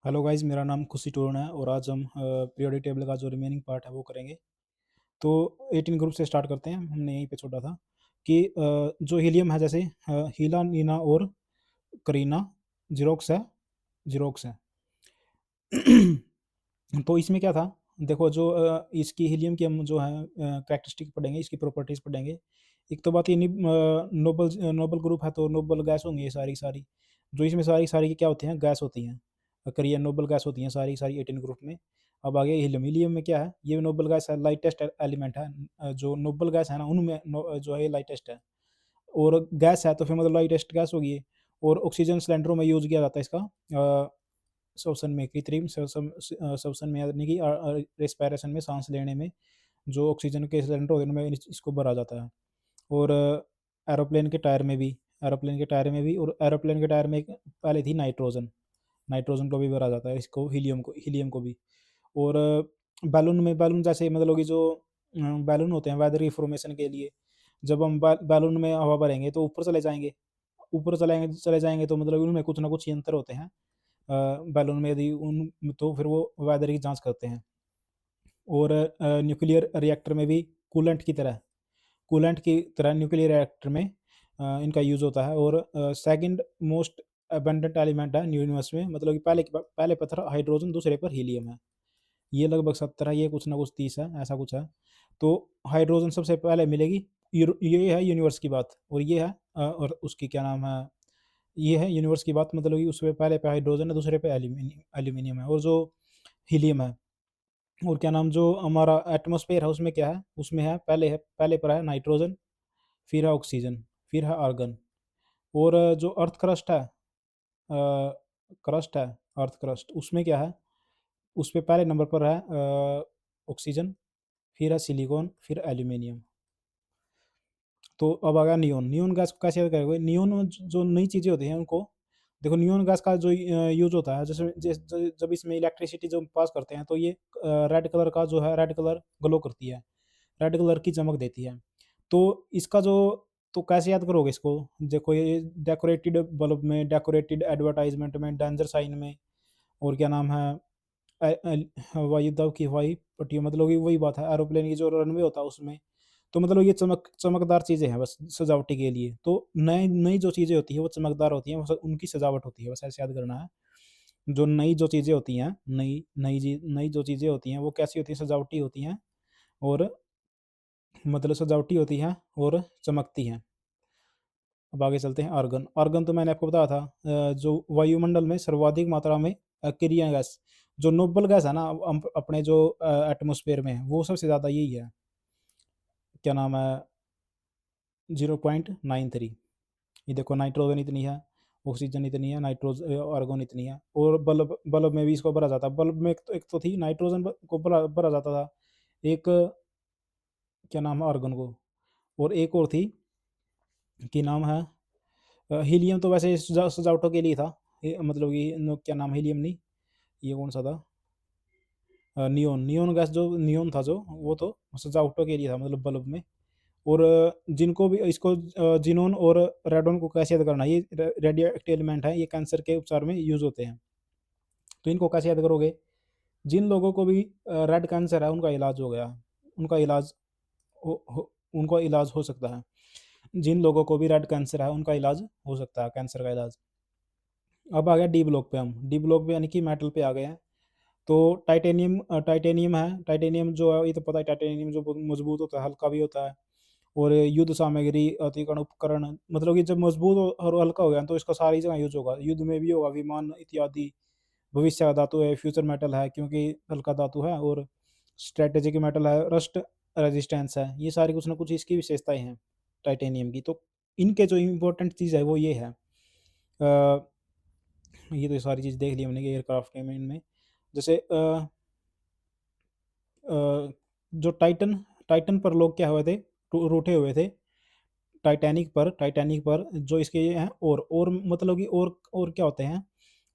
Hello guys, मेरा नाम खुशी टोरन है और आज हम पीरियोडिक टेबल का जो रिमेनिंग पार्ट है वो करेंगे। तो 18 ग्रुप से स्टार्ट करते हैं। हमने यहीं पे छोड़ा था कि जो हीलियम है, जैसे हीला, नीना और करीना, जीरोक्स है, जीरोक्स है। तो इसमें क्या था, देखो जो इसकी हीलियम की हम जो है कैरेक्टरिस्टिक पढ़ेंगे, इसकी प्रॉपर्टीज पढ़ेंगे। एक तो बात ये नोबल नोबल ग्रुप है तो नोबल गैस होंगी ये सारी सारी। जो इसमें सारी सारी की क्या होती हैं, गैस होती हैं, करियर नोबल गैस होती हैं सारी सारी 18 ग्रुप में। अब आगे हीलियम, हीलियम में क्या है, ये नोबल गैस है, लाइटेस्ट एलिमेंट है। जो नोबल गैस है ना उनमें जो है लाइटेस्ट है। और गैस है तो फिर मतलब लाइटेस्ट गैस होगी ये। और ऑक्सीजन सिलेंडरों में यूज किया जाता है इसका, श्वसन में, कृत्रिम श्वसन में, यानी कि रेस्पिरेशन में, सांस लेने में जो ऑक्सीजन के सिलेंडर होते हैं उनमें इसको भरा जाता है। और एरोप्लेन के टायर में भी, एरोप्लेन के टायर में भी, और एरोप्लेन के टायर में एक पहले थी नाइट्रोजन, नाइट्रोजन को भी भरा जाता है, इसको हीलियम को भी। और बैलून में, बैलून जैसे मतलब कि जो बैलून होते हैं वेदर की फॉर्मेशन के लिए, जब हम बैलून में हवा भरेंगे तो ऊपर चले जाएंगे, ऊपर चले जाएंगे तो मतलब उनमें कुछ ना कुछ यंत्र होते हैं बैलून में, यदि उन तो फिर वो वेदर की जांच करते हैं। और न्यूक्लियर रिएक्टर में भी कूलेंट की तरह, कूलेंट की तरह न्यूक्लियर रिएक्टर में इनका यूज़ होता है। और सेकंड मोस्ट अबंडेंट एलिमेंट है यूनिवर्स में, मतलब कि पहले पत्थर हाइड्रोजन, दूसरे पर हीलियम है। ये लगभग 70 है, ये कुछ ना कुछ 30 है, ऐसा कुछ है। तो हाइड्रोजन सबसे पहले मिलेगी, ये है यूनिवर्स की बात। और ये है और उसकी क्या नाम है, ये है यूनिवर्स की बात, मतलब कि उसमें पहले पे हाइड्रोजन है, दूसरे पे एल्यूमिनियम है। और जो हीलियम है, और क्या नाम, जो हमारा एटमॉस्फेयर है उसमें क्या है, उसमें है पहले पर है नाइट्रोजन, फिर है ऑक्सीजन, फिर है आर्गन। और जो अर्थ क्रस्ट है, क्रस्ट है, अर्थ क्रस्ट, उसमें क्या है, उस पे पहले नंबर पर है ऑक्सीजन, फिर है सिलिकॉन, फिर एल्यूमिनियम। तो अब आ गया नियोन, नियोन गैस को कैसे याद करोगे। नियोन में जो नई चीज़ें होती हैं उनको देखो। नियोन गैस का जो यूज होता है, जैसे जब इसमें इलेक्ट्रिसिटी जब पास करते हैं तो ये रेड कलर का जो है, रेड कलर ग्लो करती है, रेड कलर की चमक देती है। तो इसका जो, तो कैसे याद करोगे इसको, देखो ये डेकोरेटेड बल्ब में, डेकोरेटेड एडवर्टाइजमेंट में, डेंजर साइन में, और क्या नाम है, हवाई दव की हवाई पट्टियों, मतलब कि वही बात है, एरोप्लेन की जो रनवे होता है उसमें। तो मतलब ये चमकदार चीज़ें हैं बस सजावटी के लिए। तो नई नई जो चीज़ें होती हैं वो चमकदार होती हैं, उनकी सजावट होती है, बस ऐसे याद करना है। जो नई जो चीज़ें होती हैं, नई जो चीज़ें होती हैं वो कैसी होती हैं, सजावटी होती हैं। और मतलब सजावटी होती हैं और चमकती हैं। अब आगे चलते हैं आर्गन। आर्गन तो मैंने आपको बताया था, जो वायुमंडल में सर्वाधिक मात्रा में अक्रिय गैस, जो नोबल गैस है ना, अपने जो एटमॉस्फेयर में है, वो सबसे ज़्यादा यही है, क्या नाम है, 0.93। ये देखो नाइट्रोजन इतनी है, ऑक्सीजन इतनी है, आर्गन इतनी है। और बल्ब, बल्ब में भी इसको भरा जाता है। बल्ब में एक तो थी नाइट्रोजन को भरा भरा जाता था, एक क्या नाम है, आर्गन को। और एक और थी कि नाम है हीलियम। तो वैसे सजावटों के लिए था, मतलब कि क्या नाम, हीलियम नहीं, ये कौन सा था, नियोन, नियोन गैस, जो नियोन था जो, वो तो सजावटों के लिए था, मतलब बल्ब में। और जिनको भी इसको जिनोन और रेडोन को कैसे याद करना है, ये रेडियो एक्टिव एलिमेंट है, ये कैंसर के उपचार में यूज होते हैं। तो इनको कैसे याद करोगे, जिन लोगों को भी रेड कैंसर है उनका इलाज हो गया, उनका इलाज उनका इलाज हो सकता है। जिन लोगों को भी रेड कैंसर है उनका इलाज हो सकता है, कैंसर का इलाज। अब आ गया डी ब्लॉक पे, हम डी ब्लॉक पे यानी कि मेटल पे आ गए हैं। तो टाइटेनियम, टाइटेनियम है, टाइटेनियम जो है, ये तो पता है, टाइटेनियम जो बहुत मजबूत होता है, हल्का भी होता है। और युद्ध सामग्री, अतिकर्ण उपकरण, मतलब कि जब मजबूत और हल्का हो गया तो इसका सारी जगह यूज होगा, युद्ध में भी होगा, विमान इत्यादि। भविष्य का धातु है, फ्यूचर मेटल है क्योंकि हल्का धातु है। और स्ट्रेटेजिक मेटल है, रस्ट रेजिस्टेंस है। ये सारी कुछ ना कुछ इसकी विशेषताएं हैं टाइटेनियम की। तो इनके जो इम्पोर्टेंट चीज़ है वो ये है, ये तो सारी चीज़ देख ली हमने कि एयरक्राफ्ट के में इनमें। जैसे जो टाइटन, टाइटन पर लोग क्या हुए थे, रूठे हुए थे। टाइटैनिक पर जो इसके ये हैं, और मतलब कि और क्या होते हैं,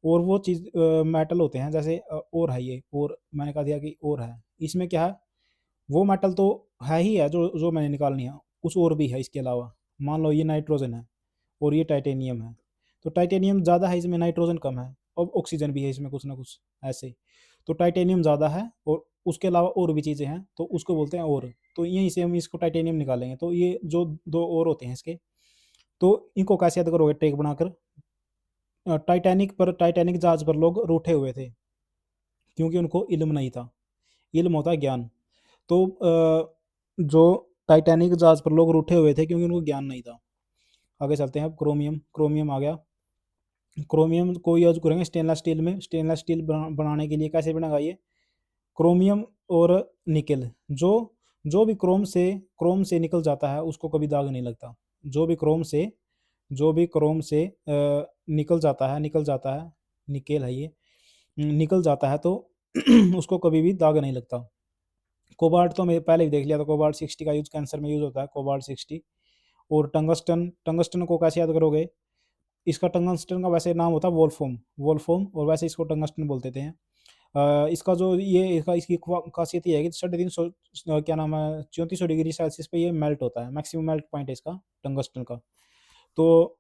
और वो चीज़ मेटल होते हैं, जैसे और है ये, और मैंने कहा दिया कि और है, इसमें क्या है, वो मेटल तो है ही है जो जो मैंने निकालनी है, कुछ और भी है इसके अलावा। मान लो ये नाइट्रोजन है और ये टाइटेनियम है, तो टाइटेनियम ज़्यादा है, इसमें नाइट्रोजन कम है। ऑक्सीजन भी है इसमें कुछ ना कुछ ऐसे। तो टाइटेनियम ज़्यादा है और उसके अलावा और भी चीज़ें हैं, तो उसको बोलते हैं और। तो यहीं से हम इसको टाइटेनियम निकालेंगे। तो ये जो दो और होते हैं इसके, तो इनको कैसे याद करोगे ट्रिक बनाकर? टाइटैनिक जहाज पर लोग रूठे हुए थे क्योंकि उनको इल्म नहीं था। इल्म होता है ज्ञान। तो जो टाइटैनिक जहाज पर लोग रूठे हुए थे क्योंकि उनको ज्ञान नहीं था। आगे चलते हैं। अब क्रोमियम, क्रोमियम आ गया। क्रोमियम को यूज करेंगे स्टेनलेस स्टील में। स्टेनलेस स्टील बनाने के लिए कैसे बनेगा ये? क्रोमियम और निकेल। जो जो भी क्रोम से निकल जाता है उसको कभी दाग नहीं लगता। जो भी क्रोम से जो भी क्रोम से निकल जाता है, निकेल है ये, निकल जाता है तो उसको कभी भी दाग नहीं लगता। कोबाल्ट तो मैं पहले ही देख लिया था, कोबाल्ट 60 का यूज कैंसर में यूज होता है, कोबाल्ट 60। और टंगस्टन, टंगस्टन को कैसे याद करोगे? इसका टंगस्टन का वैसे नाम होता है वोल्फोम, वोल्फोम, और वैसे इसको टंगस्टन बोलते थे। इसका जो ये इसका इसकी खासियत ये है कि 350 क्या नाम है 3400 डिग्री सेल्सियस पे ये मेल्ट होता है। मैक्सिमम मेल्ट पॉइंट है इसका टंगस्टन का। तो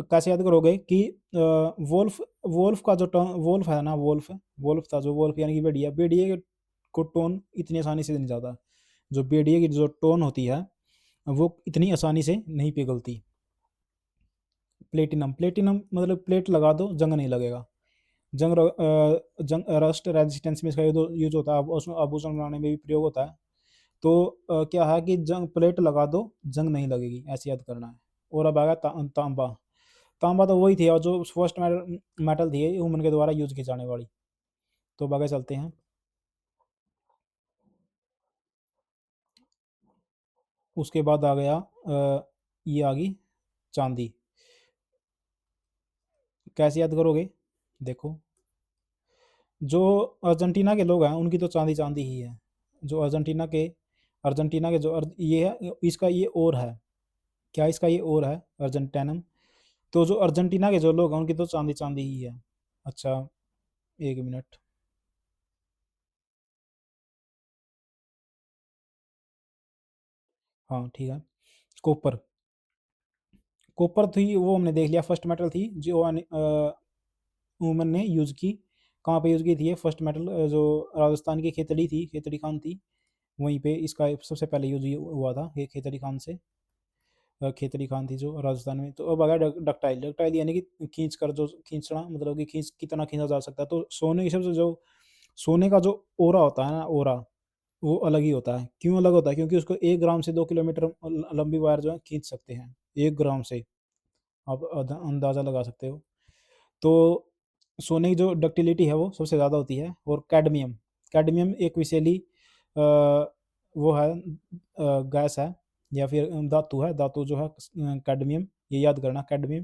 कैसे याद करोगे कि वोल्फ वोल्फ का जो वोल्फ है ना, वोल्फ वोल्फ था जो, वोल्फ यानी कि भेड़िया, भेड़िए को टोन इतनी आसानी से नहीं जाता। जो भेड़िए की जो टोन होती है वो इतनी आसानी से नहीं पिघलती। प्लेटिनम, प्लेटिनम मतलब प्लेट लगा दो जंग नहीं लगेगा। जंग रस्ट रेजिस्टेंस में इसका यूज होता है, आभूषण बनाने में भी प्रयोग होता है। तो क्या है कि जंग प्लेट लगा दो जंग नहीं लगेगी, ऐसे याद करना है। और अब आएगा तांबा। तांबा तो वही थी और जो फर्स्ट मेटल मेटल थी ह्यूमन के द्वारा यूज की जाने वाली। तो अब आगे चलते हैं। उसके बाद आ गया ये आ गई चांदी। कैसे याद करोगे? देखो, जो अर्जेंटीना के लोग हैं उनकी तो चांदी चांदी ही है। जो अर्जेंटीना के जो ये है इसका ये और है। क्या इसका ये और है अर्जेंटेनम? तो जो अर्जेंटीना के जो लोग हैं उनकी तो चांदी चांदी ही है। अच्छा, एक मिनट। हाँ ठीक है। कॉपर, कॉपर थी वो हमने देख लिया फर्स्ट मेटल थी जो वुमन ने यूज़ की। कहाँ पे यूज़ की थी ये फर्स्ट मेटल? जो राजस्थान की खेतड़ी थी, खेतड़ी खान थी, वहीं पे इसका सबसे पहले यूज हुआ था ये खेतड़ी खान से। खेतड़ी खान थी जो राजस्थान में। तो अब आ गया डक्टाइल। डक्टाइल यानी कि खींच कर जो खींचना, मतलब कि खींच कितना खींचा जा सकता है। तो सोने की सबसे जो सोने का जो ओरा होता है ना, ओरा, वो अलग ही होता है। क्यों अलग होता है? क्योंकि उसको 1 ग्राम से 2 किलोमीटर लंबी वायर जो है खींच सकते हैं, 1 ग्राम से। आप अंदाज़ा लगा सकते हो। तो सोने की जो डक्टिलिटी है वो सबसे ज़्यादा होती है। और कैडमियम, कैडमियम एक विषैली वो है, गैस है या फिर धातु है। धातु जो है कैडमियम, ये याद करना कैडमियम।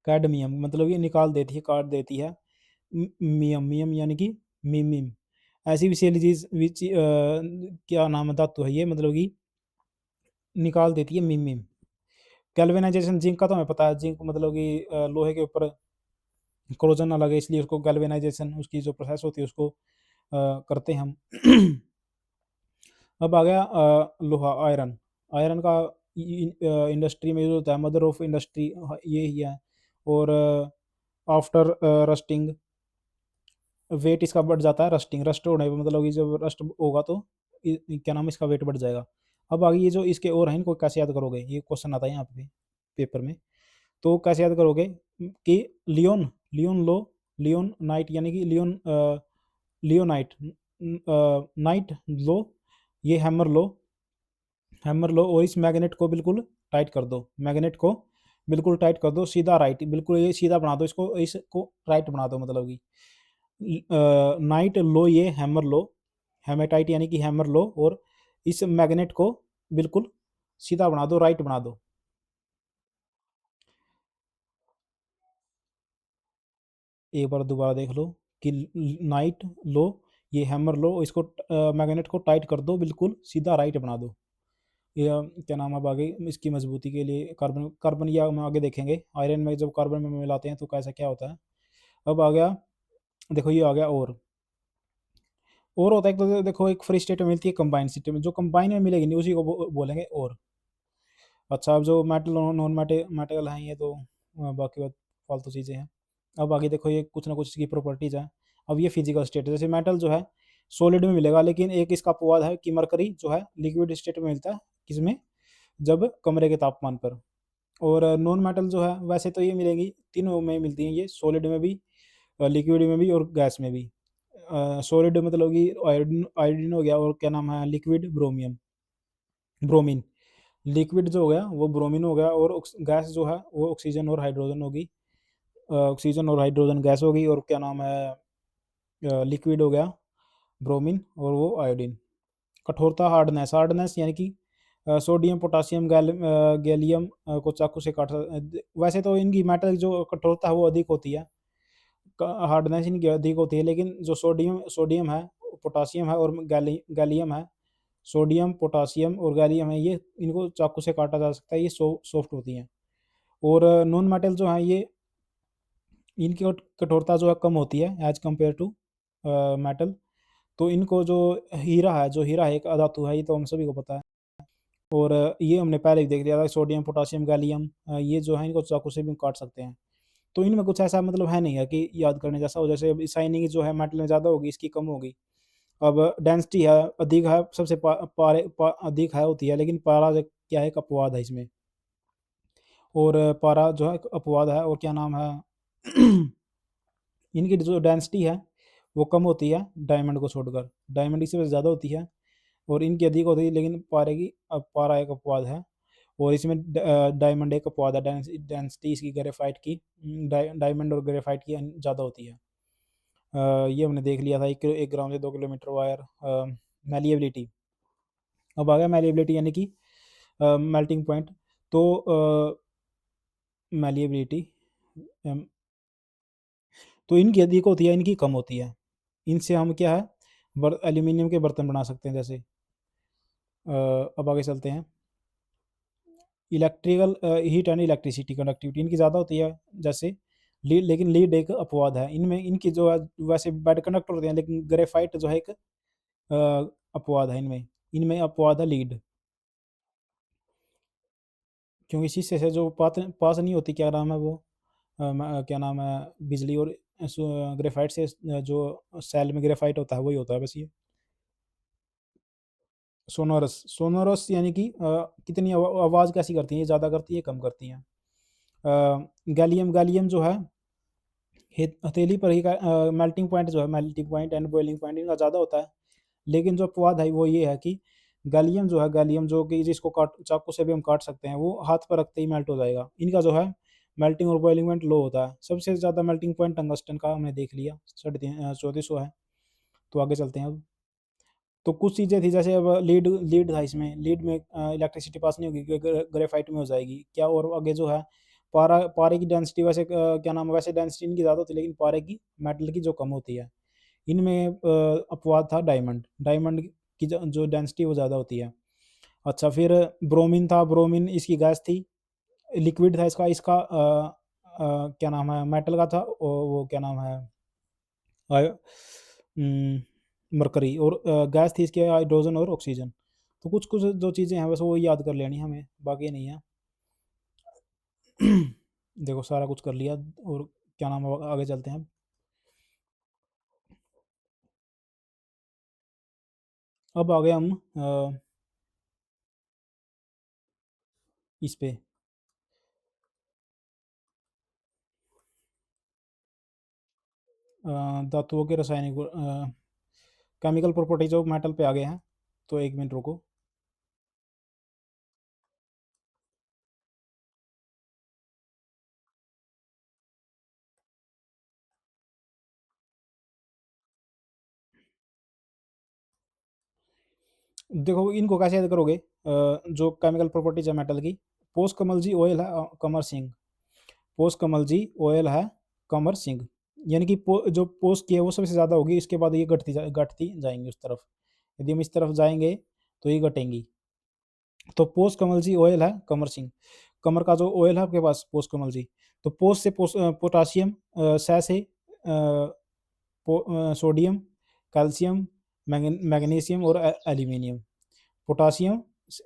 कैडमियम मतलब ये निकाल देती है, काट देती है। मियम, मियम यानी कि मीम। ऐसी विषैली चीज क्या नाम है, धातु है ये, मतलब कि निकाल देती है मीम। गैल्वेनाइजेशन जिंक का तो हमें पता है। जिंक मतलब कि लोहे के ऊपर क्रोजन ना लगे इसलिए उसको गैल्वेनाइजेशन, उसकी जो प्रोसेस होती है उसको करते हैं हम। अब आ गया लोहा, आयरन। आयरन का इंडस्ट्री में यूज होता है, मदर ऑफ इंडस्ट्री ये ही है। और आफ्टर रस्टिंग वेट इसका बढ़ जाता है। रस्टिंग, रस्ट होने पे मतलब कि जब रस्ट होगा तो क्या नाम है इसका वेट बढ़ जाएगा। अब आगे ये जो इसके और हैं इनको कैसे याद करोगे? ये क्वेश्चन आता है यहाँ पे पेपर में। तो कैसे याद करोगे कि लियोन, लियोन लो, लियोन नाइट यानी कि लियोन लियोनाइट, नाइट लो, ये हैमर लो, हैमर लो। और इस मैग्नेट को बिल्कुल टाइट कर दो, मैग्नेट को बिल्कुल टाइट कर दो, सीधा राइट, बिल्कुल ये सीधा बना दो, इसको राइट बना दो। मतलब कि नाइट लो, ये हैमर लो, हेमेटाइट यानी कि हैमर लो, और इस मैग्नेट को बिल्कुल सीधा बना दो, राइट बना दो। एक बार दोबारा देख लो कि नाइट लो, ये हैमर लो, इसको मैग्नेट को टाइट कर दो, बिल्कुल सीधा राइट बना दो। ये क्या नाम है, अब आगे इसकी मजबूती के लिए कार्बन, कार्बन या हम आगे देखेंगे आयरन में जब कार्बन में मिलाते हैं तो कैसा क्या होता है। अब आ गया, देखो ये आ गया और होता है। तो देखो एक फ्री स्टेट में मिलती है, कंबाइन स्टेट में। जो कंबाइन में मिलेगी नहीं उसी को बोलेंगे और। अच्छा, अब जो मेटल नॉन मेटल हैं ये तो बाकी बात फालतू चीज़ें हैं। अब आगे देखो ये कुछ ना कुछ इसकी प्रॉपर्टीज़ हैं। अब ये फिजिकल स्टेट है, जैसे मेटल जो है सॉलिड में मिलेगा, लेकिन एक इसका अपवाद है कि मरकरी जो है लिक्विड स्टेट में मिलता है, किसमें, जब कमरे के तापमान पर। और नॉन मेटल जो है वैसे तो ये मिलेंगी तीनों में मिलती हैं, ये सॉलिड में भी, लिक्विड में भी और गैस में भी। सॉलिड मतलब कि आयोडीन आयोडीन हो गया, और क्या नाम है लिक्विड ब्रोमियम ब्रोमीन। लिक्विड जो हो गया वो ब्रोमीन हो गया, और गैस जो है वो ऑक्सीजन और हाइड्रोजन होगी। ऑक्सीजन और हाइड्रोजन गैस होगी, और क्या नाम है लिक्विड हो गया ब्रोमीन, और वो आयोडीन। कठोरता, हार्डनेस, हार्डनेस यानी कि सोडियम पोटासियम गैलियम को चाकू से काट वैसे तो इनकी मेटल जो कठोरता है वो अधिक होती है, हार्डनेस इनकी अधिक होती है, लेकिन जो सोडियम सोडियम है, पोटासियम है और गैलियम है, सोडियम पोटासियम और गैलियम है, ये इनको चाकू से काटा जा सकता है, ये सॉफ्ट होती हैं। और नॉन मेटल जो है ये, इनकी कठोरता जो है कम होती है एज कम्पेयर टू मेटल। तो इनको जो हीरा है, जो हीरा है एक अधातु है, ये तो हम सभी को पता है। और ये हमने पहले ही देख लिया था, सोडियम पोटासियम गैलियम, ये जो है इनको चाकू से भी काट सकते हैं। तो इनमें कुछ ऐसा मतलब है नहीं है कि याद करने जैसा हो, जैसे अब शाइनिंग जो है मेटल में ज़्यादा होगी, इसकी कम होगी। अब डेंसिटी है अधिक है, सबसे अधिक है होती है, लेकिन पारा क्या है, एक अपवाद है इसमें। और पारा जो है एक अपवाद है, और क्या नाम है इनकी जो डेंसिटी है वो कम होती है डायमंड को छोड़कर, डायमंड इससे ज़्यादा होती है, और इनकी अधिक होती है, लेकिन पारे की, अब पारा एक अपवाद है, और इसमें डायमंड एक अपवाद है। डेंसिटी इसकी ग्रेफाइट की, डायमंड और ग्रेफाइट की ज़्यादा होती है। ये हमने देख लिया था, 1 ग्राम से 2 किलोमीटर वायर। मैलिएबिलिटी, अब आ गया मैलिएबिलिटी यानी कि मेल्टिंग पॉइंट। तो मैलिएबिलिटी, तो इनकी अधिक होती है, इनकी कम होती है। इनसे हम क्या है, एल्यूमिनियम के बर्तन बना सकते हैं जैसे। अब आगे चलते हैं। Electrical heat and electricity conductivity इनकी ज़्यादा होती है जैसे लीड, लेकिन लीड एक अपवाद है इनमें, इनकी जो है वैसे बैड कंडक्टर होते हैं, लेकिन ग्रेफाइट जो है एक अपवाद है इनमें, इनमें अपवाद है लीड। क्योंकि शीशे से जो पास नहीं होती, क्या नाम है वो, क्या नाम है, बिजली, और ग्रेफाइट से जो सेल में ग्रेफाइट होता है वही होता है बस ये। सोनोरस, सोनोरस यानी कि कितनी आवाज़ कैसी करती है, ये ज़्यादा करती है कम करती हैं। गैलियम, गैलियम जो है हथेली पर ही का मेल्टिंग पॉइंट जो है, melting point and boiling point इनका ज़्यादा होता है, लेकिन जो अपवाद है वो ये है कि गैलियम जो है, गैलियम जो कि जिसको काट चाकू से भी हम काट सकते हैं, वो हाथ पर रखते ही मेल्ट हो जाएगा, इनका जो है मेल्टिंग और बॉइलिंग पॉइंट लो होता है। सबसे ज़्यादा मेल्टिंग पॉइंट टंगस्टन का हमने देख लिया, 3400 है। तो आगे चलते हैं अब। तो कुछ चीज़ें थी, जैसे अब लीड, लीड था इसमें, लीड में इलेक्ट्रिसिटी पास नहीं होगी, ग्रेफाइट में हो जाएगी क्या। और आगे जो है पारा, पारे की डेंसिटी वैसे क्या नाम है, वैसे डेंसिटी इनकी ज़्यादा होती है, लेकिन पारे की, मेटल की जो कम होती है। इनमें अपवाद था डायमंड, डायमंड की जो डेंसिटी वो ज़्यादा होती है। अच्छा, फिर ब्रोमीन था, ब्रोमीन इसकी गैस थी, लिक्विड था इसका, इसका क्या नाम है मेटल का था, वो क्या नाम है, मरकरी, और गैस थी इसके हाइड्रोजन और ऑक्सीजन। तो कुछ कुछ जो चीज़ें हैं बस वो याद कर लेनी हमें, बाकी नहीं है। देखो सारा कुछ कर लिया, और क्या नाम है, आगे चलते हैं। अब आ गए हम इस पे, धातुओं के रासायनिक केमिकल प्रॉपर्टीज ऑफ मेटल पे आ गए हैं। तो 1 मिनट रुको। देखो इनको कैसे याद करोगे, जो केमिकल प्रॉपर्टीज है मेटल की। पोस्ट कमल जी ऑयल है कमर सिंह, पोस्ट कमल जी ऑयल है कमर सिंह, यानी कि जो पोस्ट की है वो सबसे ज़्यादा होगी, इसके बाद ये घटती जाएंगी उस तरफ। यदि हम इस तरफ जाएंगे तो ये घटेंगी। तो पोस्ट कमल जी ऑयल है कमर सिंह, कमर का जो ऑयल है आपके पास पोस्ट कमल जी। तो पोस्ट से पोटासियम, से सोडियम, कैल्शियम, मैग्नीशियम और एल्यूमिनियम। पोटासियम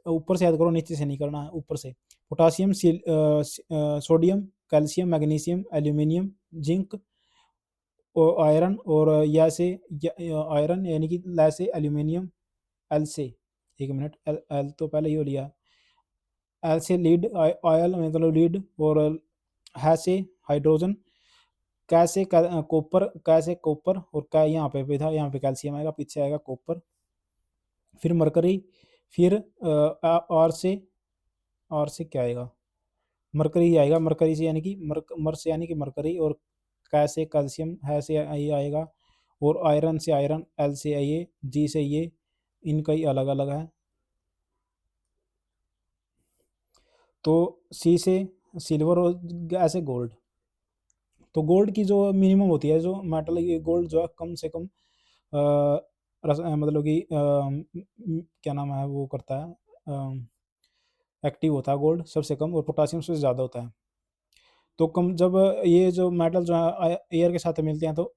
ऊपर से याद करो, नीचे से नहीं करना है, ऊपर से। Potassium, sodium, calcium, magnesium, aluminium, zinc और आयरन, और या से आयरन यानी कि ला से एल्यूमिनियम, एल से, एक मिनट, एल एल तो पहले ही हो लिया, एल से लीड, ऑयल मतलब लीड, और है से हाइड्रोजन, कैसे कॉपर, कैसे कॉपर, और कै यहाँ पे था, यहाँ पे कैल्शियम आएगा, पीछे आएगा कॉपर, फिर मरकरी, फिर आर से क्या आएगा, मरकरी ही आएगा, मरकरी से यानी कि मर से यानी कि मरकरी, और कै से कैल्शियम, है से ये आएगा, और आयरन से आयरन, एल से ये, जी से ये, इनका ही अलग अलग है। तो सी से सिल्वर, और ऐसे गोल्ड। तो गोल्ड की जो मिनिमम होती है, जो मेटल, ये गोल्ड जो है कम से कम मतलब कि क्या नाम है वो करता है, एक्टिव होता है गोल्ड सबसे कम, और पोटासियम से ज़्यादा होता है। तो कम जब ये जो मेटल जो है एयर के साथ मिलते हैं, तो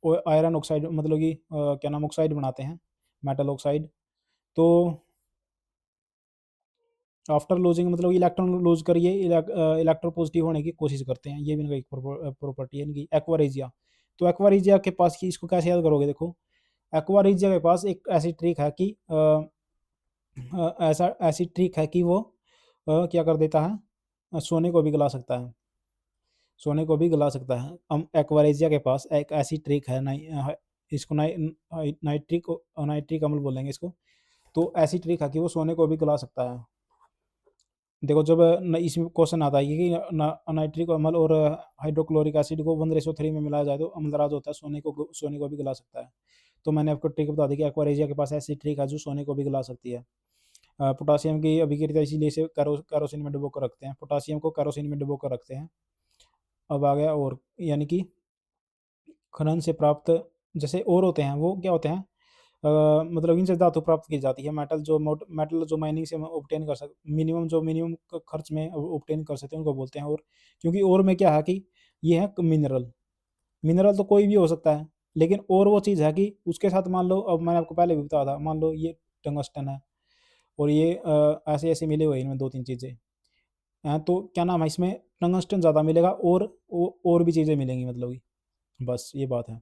वो आयरन ऑक्साइड मतलब कि क्या नाम ऑक्साइड बनाते हैं, मेटल ऑक्साइड। तो आफ्टर लूजिंग मतलब इलेक्ट्रॉन लूज करिए, इलेक्ट्रोपॉजिटिव होने की कोशिश करते हैं, ये भी इनका एक प्रॉपर्टी है इनकी, एक्वारेजिया। तो एक्वारेजिया के पास की इसको कैसे याद करोगे, देखो एक्वारेजिया के पास एक ऐसी ट्रिक है कि ऐसा ऐसी ट्रिक है कि वो क्या कर देता है, सोने को भी गला सकता है, सोने को भी गला सकता है। हम एक्वारेजिया के पास एक ऐसी ट्रिक है, इसको नाइट्रिक नाइट्रिक अम्ल बोलेंगे इसको। तो ऐसी ट्रिक है कि वो सोने को भी गला सकता है। देखो जब इसमें क्वेश्चन आता है कि नाइट्रिक अम्ल और हाइड्रोक्लोरिक एसिड को 1:3 में मिलाया जाए तो अम्लराज होता है, सोने को भी गला सकता है। तो मैंने आपको ट्रिक बता दी कि एक्वारेजिया के पास ऐसी ट्रिक है जो सोने को भी गला सकती है। पोटासियम की अभिक्रिया इसीलिए इसे कैरोसिन में डुबो कर रखते हैं, पोटासियम को कैरोसिन में डुबो कर रखते हैं। अब आ गया और, यानी कि खनन से प्राप्त जैसे और होते हैं, वो क्या होते हैं, मतलब इनसे धातु प्राप्त की जाती है, मेटल जो माइनिंग से ऑब्टेन कर सकते, मिनिमम खर्च में ऑब्टेन कर सकते हैं उनको बोलते हैं और। क्योंकि और में क्या है कि ये है मिनरल, मिनरल तो कोई भी हो सकता है, लेकिन और वो चीज़ है कि उसके साथ मान लो, अब मैंने आपको पहले भी बताया था, मान लो ये टंगस्टन है, और ये ऐसे ऐसे मिले हुए हैं इनमें दो तीन चीज़ें हैं, तो क्या नाम है, इसमें टंगस्टन ज़्यादा मिलेगा, और भी चीज़ें मिलेंगी मतलब कि, बस ये बात है।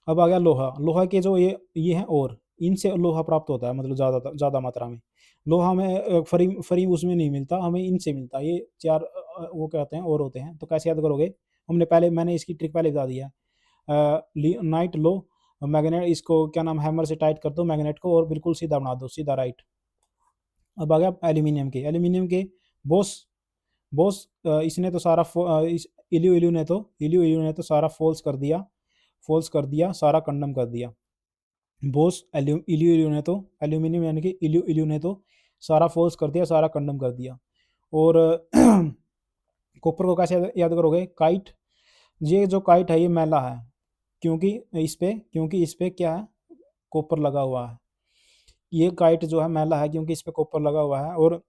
अब आ गया लोहा, लोहा के जो ये हैं, और इनसे लोहा प्राप्त होता है, मतलब ज़्यादा ज़्यादा मात्रा में। लोहा में फरी फरी उसमें नहीं मिलता, हमें इनसे मिलता है, ये चार वो कहते हैं और होते हैं। तो कैसे याद करोगे, मैंने इसकी ट्रिक पहले बता दिया है। नाइट लो, मैग्नेट इसको क्या नाम, हैमर से टाइट कर दो मैग्नेट को, और बिल्कुल सीधा बना दो, सीधा राइट। अब आ गया एल्यूमिनियम के बोस, इसने तो सारा इस इल्यू इल्यू ने तो सारा फॉल्स कर दिया, सारा कंडम कर दिया। बोस इल्यू इल्यू ने तो, एल्यूमिनियम यानी कि इल्यू इल्यू ने तो सारा फॉल्स कर दिया, सारा कंडम कर दिया। और कॉपर को कैसे याद करोगे, काइट, ये जो काइट है ये मैला है, क्योंकि इस पे क्या है, कॉपर लगा हुआ है। ये काइट जो है मैला है क्योंकि इस पे कॉपर लगा हुआ है। और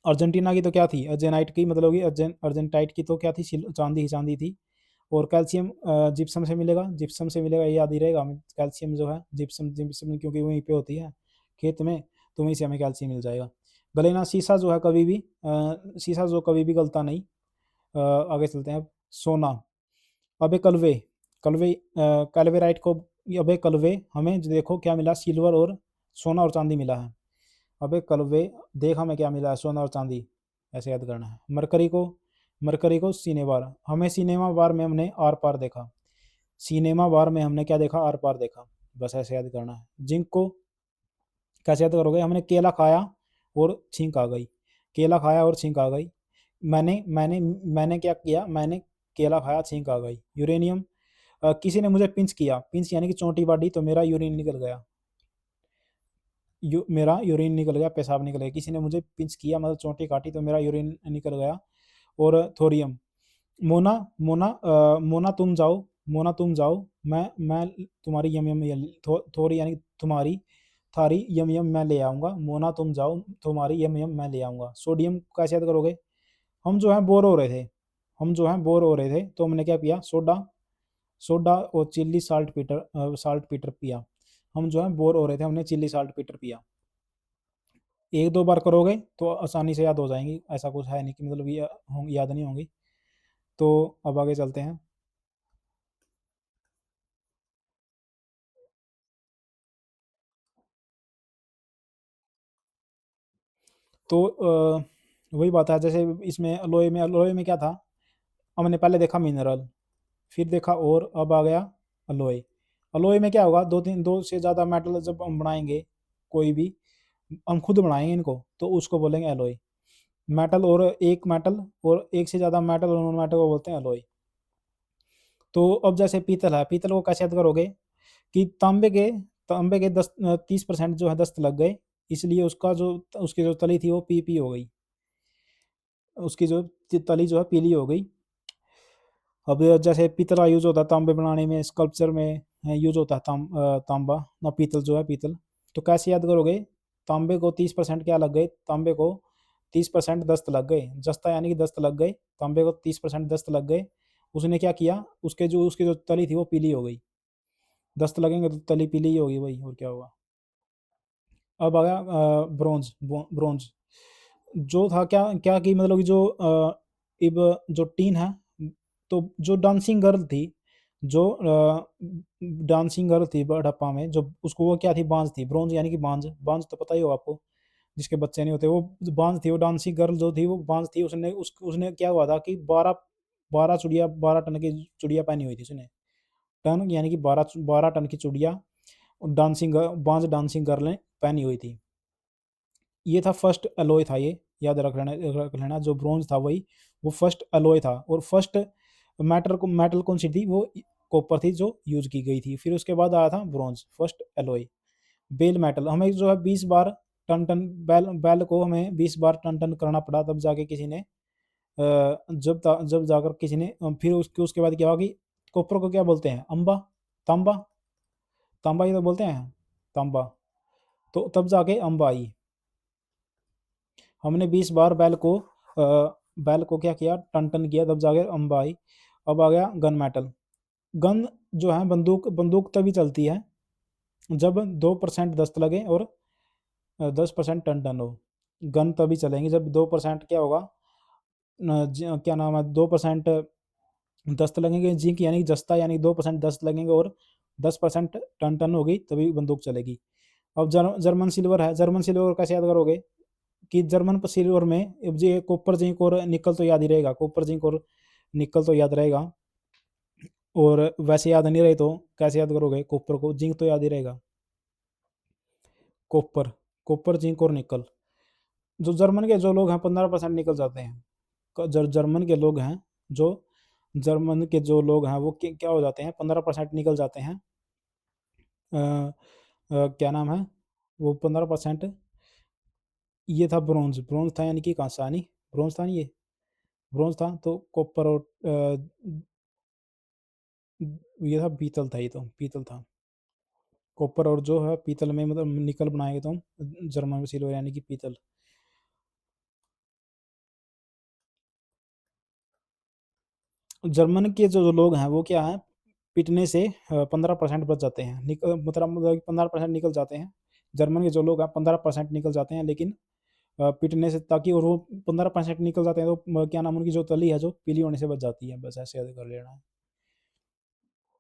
अर्जेंटीना की तो क्या थी, अर्जेनाइट की मतलब कि अर्जेंटाइट की तो क्या थी, चांदी ही चांदी थी। और कैल्शियम जिप्सम से मिलेगा, ये याद ही रहेगा हमें, कैल्शियम जो है जिप्सम क्योंकि वहीं पे होती है खेत में, तो वहीं से हमें कैल्शियम मिल जाएगा। गलेना, शीशा जो है कभी भी शीशा जो कभी भी गलता नहीं। आगे चलते हैं अब, सोना, अबे कलवे, कैलवेराइट को, अबे कलवे, हमें जो देखो क्या मिला, सिल्वर और सोना और चांदी मिला है। अबे कलवे, देख हमें क्या मिला है, सोना और चांदी, ऐसे याद करना है। मरकरी को सिनेबार, हमें सिनेमा बार में हमने आर पार देखा, सिनेमा बार में हमने क्या देखा, आर पार देखा, बस ऐसे याद करना है। जिंक को कैसे याद करोगे, हमने केला खाया और छींक आ गई, केला खाया और छींक आ गई, मैंने क्या किया, मैंने केला खाया छींक आ गई। यूरेनियम, किसी ने मुझे पिंच किया, पिंच यानी कि चोटी बाड़ी, तो मेरा यूरिन निकल गया, मेरा यूरिन निकल गया, पेशाब निकल गया। किसी ने मुझे पिंच किया मतलब चोटी काटी, तो मेरा यूरिन निकल गया। और थोरियम, मोना मोना तुम जाओ, मैं तुम्हारी यम यम थोड़ी यानी तुम्हारी, थारी यम यम मैं ले आऊँगा, मोना तुम जाओ, तुम्हारी यम यम मैं ले आऊँगा। सोडियम कैसे याद करोगे, हम जो हैं बोर हो रहे थे, तो हमने क्या पिया, सोडा और चिल्ली साल्ट पीटर पिया। हम जो है बोर हो रहे थे, हमने चिल्ली साल्ट पीटर पिया। एक दो बार करोगे तो आसानी से याद हो जाएंगी, ऐसा कुछ है नहीं कि मतलब ये याद नहीं होंगी। तो अब आगे चलते हैं। तो वही बात है, जैसे इसमें एलॉय में क्या था, हमने पहले देखा मिनरल, फिर देखा और अब आ गया एलॉय। एलॉय में क्या होगा, दो से ज़्यादा मेटल जब हम बनाएंगे, कोई भी हम खुद बनाएंगे इनको, तो उसको बोलेंगे एलॉय। मेटल और एक से ज़्यादा मेटल और नॉन मेटल को बोलते हैं एलॉय। तो अब जैसे पीतल है, पीतल को कैसे याद करोगे कि तांबे के 30% जो है दस्त लग गए, इसलिए उसकी जो तली थी वो पी हो गई, उसकी जो तली जो है पीली हो गई। अब जैसे पीतल का यूज होता है तांबे बनाने में, स्कल्पचर में यूज होता है तांबा ना, पीतल जो है पीतल। तो कैसे याद करोगे, तांबे को 30% क्या लग गए, तांबे को 30% दस्त लग गए, जस्ता यानी कि दस्त लग गए, तांबे को 30% दस्त लग गए। उसने क्या किया, उसकी जो तली थी वो पीली हो गई। दस्त लगेंगे तो तली पीली ही होगी भाई, और क्या होगा। अब आ गया ब्रोंज। ब्रोंज जो था क्या क्या कि मतलब कि जो इब जो टीन है, तो जो डांसिंग गर्ल थी, जो डांसिंग गर्ल थी हड़प्पा में, जो उसको वो क्या थी, बांझ थी। ब्रोंज यानी कि बांझ, बांझ तो पता ही हो आपको, जिसके बच्चे नहीं होते, वो बांझ थी। वो डांसिंग गर्ल जो थी वो बांझ थी। उसने क्या हुआ था कि 12 टन की चूड़ियाँ पहनी हुई थी उसने। टन यानी कि 12 टन की चूड़ियाँ बांझ डांसिंग गर्ल ने पहनी हुई थी। ये था फर्स्ट अलॉय था ये, याद रख लेना जो ब्रोंज था वही, वो फर्स्ट अलॉय था। और फर्स्ट मेटल कौन सी थी, वो कॉपर थी जो यूज की गई थी। फिर उसके बाद आया था bronze, first alloy. Bell metal हमें जो है 20 बार टन टन बैल को हमें 20 बार टन टन करना पड़ा, तब जाके किसी ने जब जाकर किसी ने फिर उसके बाद क्या हुआ कि कॉपर को क्या बोलते हैं, अम्बा, तांबा, तांबा ही तो बोलते हैं, तांबा। तो तब जाके अम्बा आई। हमने 20 बार बैल को क्या किया, टन टन किया, तब जाके अम्बा आई। अब आ गया गन मेटल। गन जो है, बंदूक, बंदूक तभी चलती है जब 2% दस्त लगे और 10% टन टन हो। गन तभी चलेंगे जब 2% क्या होगा, क्या नाम है, 2% दस्त लगेंगे, जिंक यानी कि जस्ता यानी 2% दस्त लगेंगे और 10% टन टन होगी, तभी बंदूक चलेगी। अब जर्मन सिल्वर है, जर्मन सिल्वर कैसे याद करोगे कि जर्मन सिल्वर में अब ये कॉपर जिंक और निकल तो याद ही रहेगा, कॉपर जिंक और निकल तो याद रहेगा। और वैसे याद नहीं रहे तो कैसे याद करोगे, कॉपर को जिंक तो याद ही रहेगा। कॉपर, कॉपर जिंक और निकल। जो जर्मन के जो लोग हैं 15% निकल जाते हैं। जर्मन के लोग हैं जो जर्मन के जो लोग हैं वो क्या हो जाते हैं, 15% निकल जाते हैं। क्या नाम है, वो 15%। ये था ब्रोंज, ब्रोंज था यानी कि कांसा नहीं, ब्रोंज था नहीं ये, ब्रोंज था। तो कॉपर और ये था पीतल था, ये तो पीतल था। कॉपर और जो है पीतल में मतलब निकल बनाएंगे तो हम जर्मन में सिल्वर यानी कि पीतल। जर्मन के जो लोग हैं वो क्या है, पिटने से 15% बच जाते हैं, मतलब 15% निकल जाते हैं। जर्मन के जो लोग हैं 15% निकल जाते हैं, लेकिन पिटने से, ताकि और वो 15% निकल जाते हैं तो क्या नाम, उनकी जो तली है जो पीली होने से बच जाती है। बस ऐसे याद कर लेना है,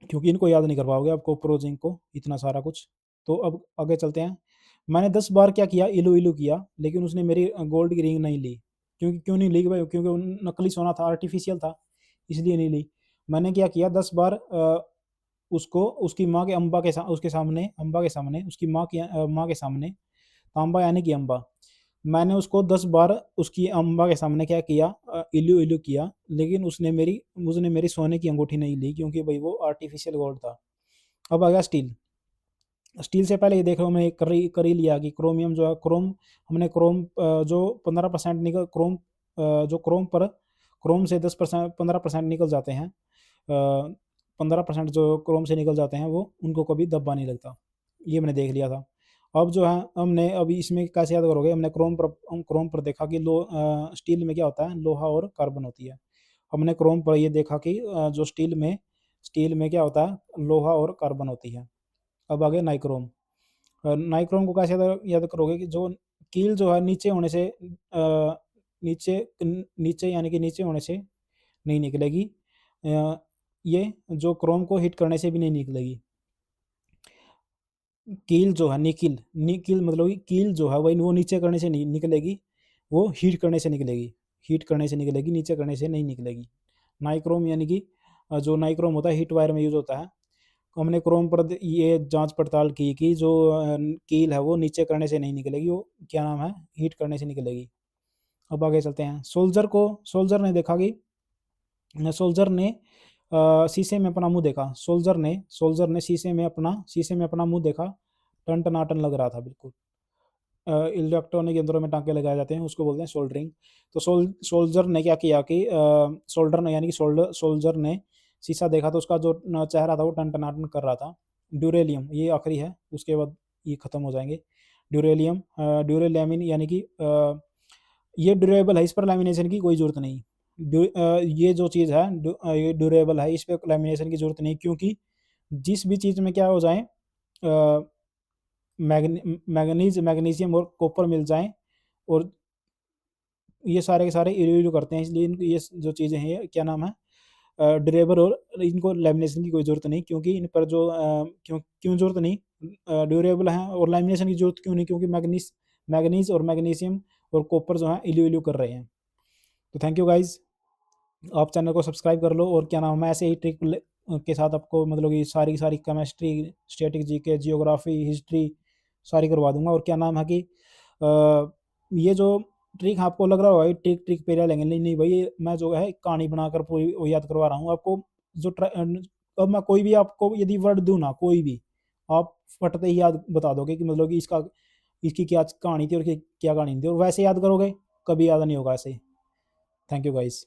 क्योंकि इनको याद नहीं कर पाओगे आपको प्रोजिंग को इतना सारा कुछ। तो अब आगे चलते हैं। मैंने 10 बार क्या किया, इलू इलू किया, लेकिन उसने मेरी गोल्ड की रिंग नहीं ली। क्योंकि क्यों नहीं ली भाई, क्योंकि वो नकली सोना था, आर्टिफिशियल था, इसलिए नहीं ली। मैंने क्या किया, 10 बार उसको उसकी माँ के उसके सामने, अम्बा के सामने, उसकी माँ के सामने, तांबा यानी कि अम्बा, मैंने उसको 10 बार उसकी अम्बा के सामने क्या किया, इल्लू इल्लू किया, लेकिन उसने मेरी सोने की अंगूठी नहीं ली, क्योंकि भाई वो आर्टिफिशियल गोल्ड था। अब आ गया स्टील। स्टील से पहले ये देख लो, मैंने कर ही लिया कि क्रोमियम जो है, हमने क्रोम जो 15% निकल क्रोम जो क्रोम से 10% 15% निकल जाते हैं, 15% जो क्रोम से निकल जाते हैं वो, उनको कभी धब्बा नहीं लगता। ये मैंने देख लिया था। अब जो है, हमने अभी इसमें कैसे याद करोगे, हमने क्रोम पर देखा कि स्टील में क्या होता है, लोहा और कार्बन होती है। हमने क्रोम पर ये देखा कि जो स्टील में क्या होता है, लोहा और कार्बन होती है। अब आगे नाइक्रोम। नाइक्रोम को कैसे याद करोगे कि जो कील जो है नीचे होने से, नीचे नीचे यानी कि नीचे होने से नहीं निकलेगी। ये जो क्रोम को हीट करने से भी नहीं निकलेगी। कील जो है निकिल, निकिल मतलब कि कील जो है वही वो नीचे करने से नहीं निकलेगी, वो हीट करने से निकलेगी। हीट करने से निकलेगी, नीचे करने से नहीं निकलेगी। नाइक्रोम यानी कि जो नाइक्रोम होता है हीट वायर में यूज़ होता है। हमने क्रोम पर ये जांच पड़ताल की कि जो कील है वो नीचे करने से नहीं निकलेगी, वो क्या नाम है, हीट करने से निकलेगी। अब आगे चलते हैं। सोल्जर ने देखा कि सोल्जर ने शीशे में अपना मुंह देखा। सोल्जर ने शीशे में अपना मुंह देखा। टन टनाटन लग रहा था बिल्कुल। इलेक्ट्रॉनिक यंत्रों में टाँके लगाए जाते हैं, उसको बोलते हैं सोल्डरिंग। तो सोल्जर ने क्या किया कि सोल्डर ने यानी कि सोल्जर ने शीशा देखा तो उसका जो चेहरा था वो टन-टनाटन कर रहा था। ड्यूरेलियम ये आखिरी है, उसके बाद ये खत्म हो जाएँगे। ड्यूरेलैमिन यानी कि ये ड्यूरेबल है, इस पर लैमिनेशन की कोई ज़रूरत नहीं। ये जो चीज़ है ये ड्यूरेबल है, इस पे लैमिनेशन की ज़रूरत नहीं, क्योंकि जिस भी चीज़ में क्या हो जाए मैग्नीशियम और कॉपर मिल जाएँ और ये सारे के सारे इरेज़ करते हैं, इसलिए इनकी ये जो चीज़ें हैं ये क्या नाम है ड्यूरेबल और इनको लैमिनेशन की कोई ज़रूरत नहीं, क्योंकि इन पर जो क्यों क्यों ज़रूरत नहीं ड्यूरेबल हैं और लैमिनेशन की ज़रूरत क्यों नहीं, क्योंकि मैग्नीज़ और मैग्नीशियम और कॉपर जो है इल्यू-इल्यू कर रहे हैं। तो थैंक यू गाइज़, आप चैनल को सब्सक्राइब कर लो और क्या नाम है मैं ऐसे ही ट्रिक के साथ आपको मतलब कि सारी की सारी chemistry, static GK, geography, history सारी करवा दूँगा। और क्या नाम है कि ये जो ट्रिक आपको लग रहा होगा ये ट्रिक ट्रिक पे लेंगे, नहीं, नहीं भाई ये मैं जो है कहानी बनाकर पूरी वो याद करवा रहा हूँ आपको। जो अब मैं कोई भी आपको यदि वर्ड दूँ ना कोई भी, आप फटते ही याद बता दोगे कि मतलब कि इसकी क्या कहानी थी और क्या कहानी नहीं थी, और वैसे याद करोगे, कभी याद नहीं होगा ऐसे। Thank you guys.